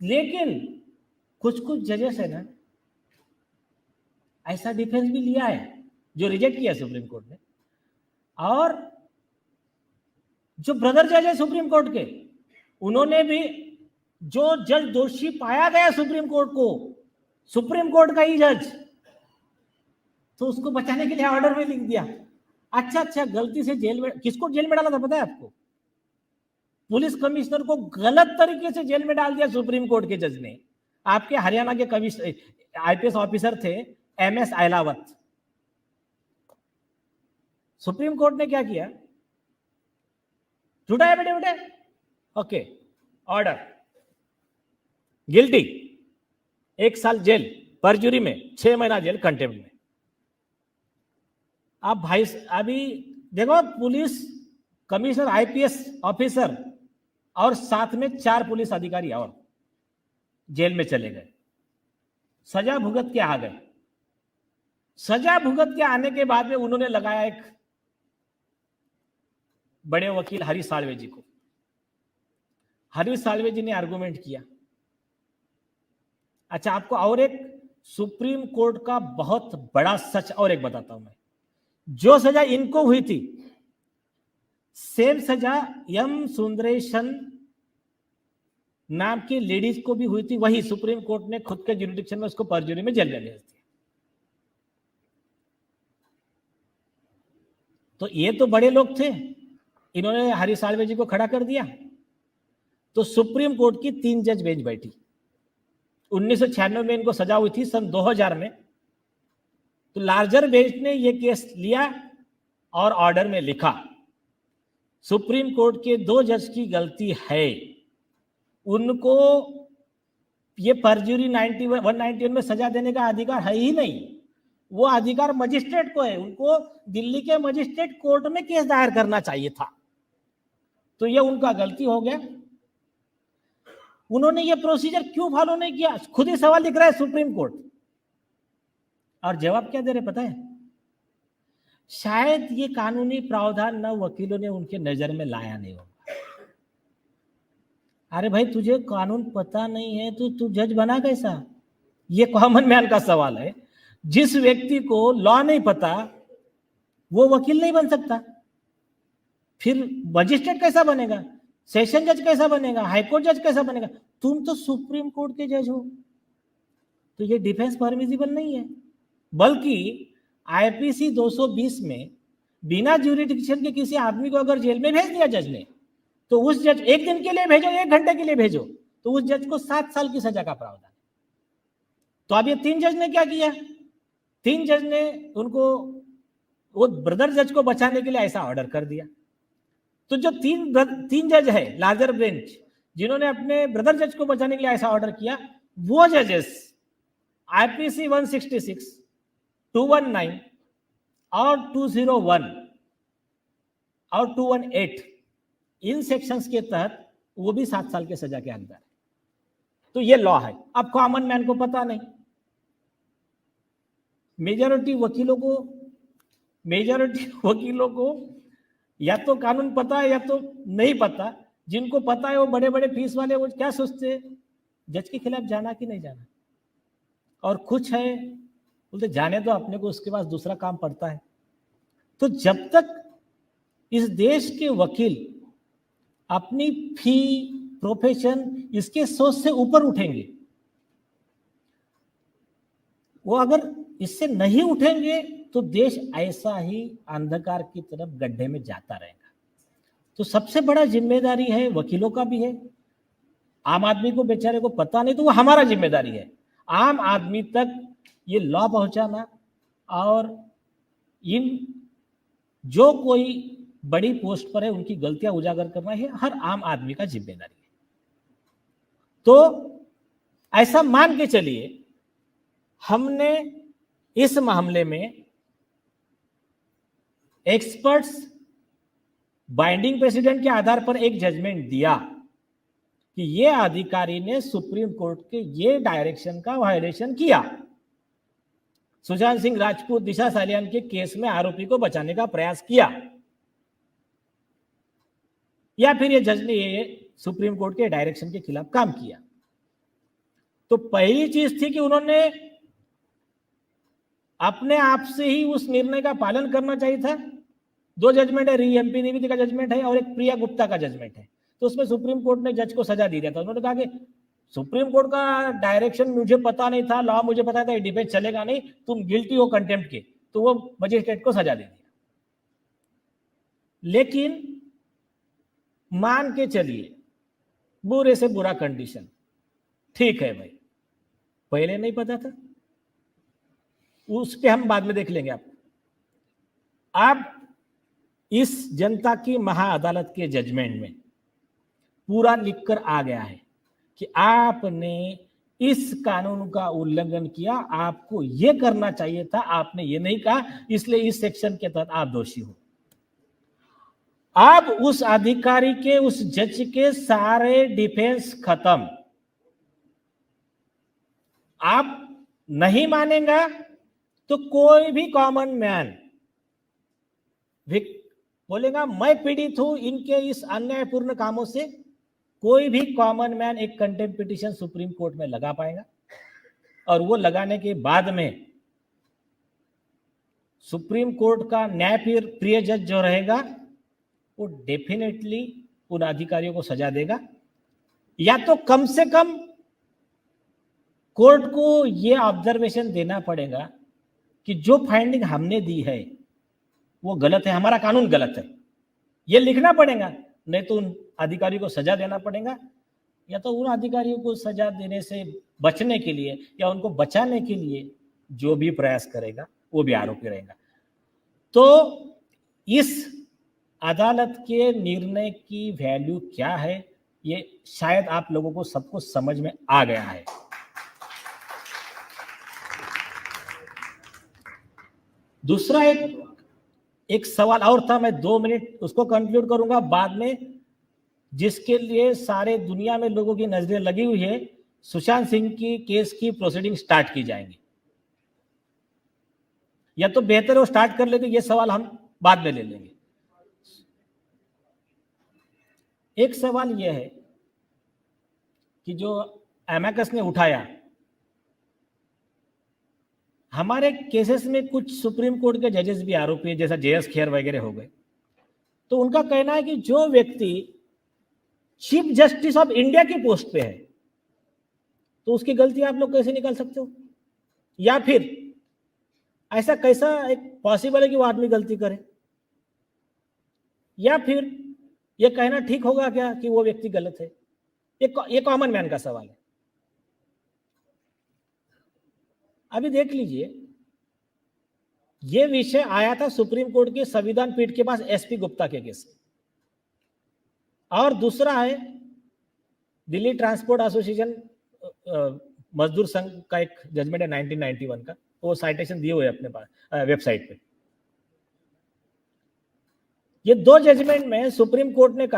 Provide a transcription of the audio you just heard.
लेकिन कुछ कुछ जजेस है ना, ऐसा डिफेंस भी लिया है जो रिजेक्ट किया सुप्रीम कोर्ट ने। और जो ब्रदर जज है सुप्रीम कोर्ट के, उन्होंने भी, जो जज दोषी पाया गया सुप्रीम कोर्ट को, सुप्रीम कोर्ट का ही जज, तो उसको बचाने के लिए ऑर्डर में लिख दिया। अच्छा, गलती से जेल में, किसको जेल में डाला था पता है आपको? पुलिस कमिश्नर को गलत तरीके से जेल में डाल दिया सुप्रीम कोर्ट के जज ने। आपके हरियाणा के कमिश्नर आईपीएस ऑफिसर थे एमएस अहलावत। सुप्रीम कोर्ट ने क्या किया? झूठा है बेटे, ओके, ऑर्डर, गिल्टी, 1 साल जेल, परजुरी में 6 महीना जेल, कंटेम्प्ट में। आप भाई अभी देखो, पुलिस कमिश्नर आईपीएस ऑफिसर और साथ में 4 पुलिस अधिकारी और जेल में चले गए, सजा भुगत के आ गए। सजा भुगत के आने के बाद में उन्होंने लगाया एक बड़े वकील हरीश साल्वे जी को। हरीश साल्वे जी ने आर्गुमेंट किया। अच्छा, आपको और एक सुप्रीम कोर्ट का बहुत बड़ा सच और एक बताता हूं मैं। जो सजा इनको हुई थी, सेम सजा एम सुंदरेशन नाम की लेडीज को भी हुई थी। वही सुप्रीम कोर्ट ने खुद के ज्यूरिडिक्शन में उसको परजुरी में जेल में भेज दिया। तो ये तो बड़े लोग थे, इन्होंने हरीश साल्वे जी को खड़ा कर दिया। तो सुप्रीम कोर्ट की 3 जज बेंच बैठी। 1996 में इनको सजा हुई थी, सन 2000 में। तो लार्जर बेंच ने ये केस लिया और ऑर्डर में लिखा, सुप्रीम कोर्ट के 2 जज की गलती है, उनको ये परजुरी 191 में सजा देने का अधिकार है ही नहीं। वो अधिकार मजिस्ट्रेट को है, उनको दिल्ली के मजिस्ट्रेट कोर्ट में केस दायर करना चाहिए था। तो ये उनका गलती हो गया। उन्होंने ये प्रोसीजर क्यों फॉलो नहीं किया? खुद ही सवाल लिख रहा है सुप्रीम कोर्ट। और जवाब क्या दे रहे पता है? शायद ये कानूनी प्रावधान न वकीलों ने उनके नजर में लाया नहीं होगा। अरे भाई, तुझे कानून पता नहीं है तो तू जज बना कैसा? ये कॉमन मैन का सवाल है। जिस व्यक्ति को लॉ नहीं पता वो वकील नहीं बन सकता, फिर मजिस्ट्रेट कैसा बनेगा? सेशन जज कैसा बनेगा? हाईकोर्ट जज कैसा बनेगा? तुम तो सुप्रीम कोर्ट के जज हो। तो ये डिफेंस परमिसिबल नहीं है। बल्कि आईपीसी 220 में बिना ज्यूरिडिक्शन के किसी आदमी को अगर जेल में भेज दिया जज ने, तो उस जज, 1 दिन के लिए भेजो, 1 घंटे के लिए भेजो, तो उस जज को 7 साल की सजा का प्रावधान। तो अब ये 3 जज ने क्या किया? 3 जज ने उनको, वो ब्रदर जज को बचाने के लिए ऐसा ऑर्डर कर दिया। तो जो 3 जज है लार्जर बेंच, जिन्होंने अपने ब्रदर जज को बचाने के लिए ऐसा ऑर्डर किया, वो जजेस आईपीसी 166, 219 और 201 और 218 इन सेक्शंस के तहत वो भी 7 साल के सजा के हकदार है। तो ये लॉ है। अब कॉमन मैन को पता नहीं, मेजॉरिटी वकीलों को या तो कानून पता है या तो नहीं पता। जिनको पता है वो बड़े बड़े फीस वाले, वो क्या सोचते हैं, जज के खिलाफ जाना कि नहीं जाना। और कुछ है बोलते जाने दो, अपने को उसके पास दूसरा काम पड़ता है। तो जब तक इस देश के वकील अपनी फी, प्रोफेशन, इसके सोच से ऊपर उठेंगे, वो अगर इससे नहीं उठेंगे तो देश ऐसा ही अंधकार की तरफ गड्ढे में जाता रहेगा। तो सबसे बड़ा जिम्मेदारी है वकीलों का भी है। आम आदमी को बेचारे को पता नहीं तो वो हमारा जिम्मेदारी है आम आदमी तक ये लॉ पहुंचाना, और इन जो कोई बड़ी पोस्ट पर है उनकी गलतियां उजागर करना है हर आम आदमी का जिम्मेदारी है। तो ऐसा मान के चलिए, हमने इस मामले में एक्सपर्ट्स बाइंडिंग प्रेसिडेंट के आधार पर एक जजमेंट दिया कि ये अधिकारी ने सुप्रीम कोर्ट के ये डायरेक्शन का वायलेशन किया। सुशांत सिंह राजपूत, दिशा सालियान के केस में आरोपी को बचाने का प्रयास किया, या फिर ये जज ने ये सुप्रीम कोर्ट के डायरेक्शन के खिलाफ काम किया। तो पहली चीज थी कि उन्होंने अपने आप से ही उस निर्णय का पालन करना चाहिए था। दो जजमेंट है, एमपी निविति का जजमेंट है और एक प्रिया गुप्ता का जजमेंट है। तो उसमें सुप्रीम कोर्ट ने जज को सजा दी दिया था। उन्होंने कहा कि सुप्रीम कोर्ट का डायरेक्शन मुझे पता नहीं था, लॉ मुझे पता था, डिफेंस चलेगा नहीं, तुम गिल्टी हो कंटेम्प्ट के, तो वो मजिस्ट्रेट को सजा दे दिया। लेकिन मान के चलिए बुरे से बुरा कंडीशन, ठीक है भाई, पहले नहीं पता था, उस पे हम बाद में देख लेंगे। आप इस जनता की महाअदालत के जजमेंट में पूरा लिखकर आ गया है कि आपने इस कानून का उल्लंघन किया, आपको यह करना चाहिए था, आपने ये नहीं कहा, इसलिए इस सेक्शन के तहत आप दोषी हो। अब उस अधिकारी के, उस जज के सारे डिफेंस खत्म। आप नहीं मानेगा तो कोई भी कॉमन मैन बोलेगा मैं पीड़ित हूं इनके इस अन्यायपूर्ण कामों से, कोई भी कॉमन मैन एक कंटेम्प्ट पिटीशन सुप्रीम कोर्ट में लगा पाएगा। और वो लगाने के बाद में सुप्रीम कोर्ट का न्याय प्रिय जज जो रहेगा वो डेफिनेटली उन अधिकारियों को सजा देगा, या तो कम से कम कोर्ट को ये ऑब्जर्वेशन देना पड़ेगा कि जो फाइंडिंग हमने दी है वो गलत है, हमारा कानून गलत है, ये लिखना पड़ेगा। नहीं तो उन अधिकारियों को सजा देना पड़ेगा, या तो उन अधिकारियों को सजा देने से बचने के लिए या उनको बचाने के लिए जो भी प्रयास करेगा वो भी आरोपी रहेगा। तो इस अदालत के निर्णय की वैल्यू क्या है, ये शायद आप लोगों को सबको समझ में आ गया है। दूसरा एक सवाल और था, मैं 2 मिनट उसको कंक्लूड करूंगा, बाद में जिसके लिए सारे दुनिया में लोगों की नजरें लगी हुई है, सुशांत सिंह की केस की प्रोसीडिंग स्टार्ट की जाएंगी, या तो बेहतर हो स्टार्ट कर लेते, ये सवाल हम बाद में ले लेंगे। एक सवाल यह है कि जो एमेकस ने उठाया, हमारे केसेस में कुछ सुप्रीम कोर्ट के जजेस भी आरोपी है, जैसा जेएस खेर वगैरह हो गए। तो उनका कहना है कि जो व्यक्ति चीफ जस्टिस ऑफ इंडिया की पोस्ट पे है तो उसकी गलती आप लोग कैसे निकाल सकते हो, या फिर ऐसा कैसा एक पॉसिबल है कि वो आदमी गलती करे, या फिर ये कहना ठीक होगा क्या कि वो व्यक्ति गलत है। ये कॉमन मैन का सवाल है। अभी देख लीजिए, ये विषय आया था सुप्रीम कोर्ट के संविधान पीठ के पास एसपी गुप्ता के केस में, और दूसरा है दिल्ली ट्रांसपोर्ट एसोसिएशन मजदूर संघ का एक जजमेंट है 1991 का, वो साइटेशन दिए हुए अपने पास वेबसाइट पे। ये दो जजमेंट में सुप्रीम कोर्ट ने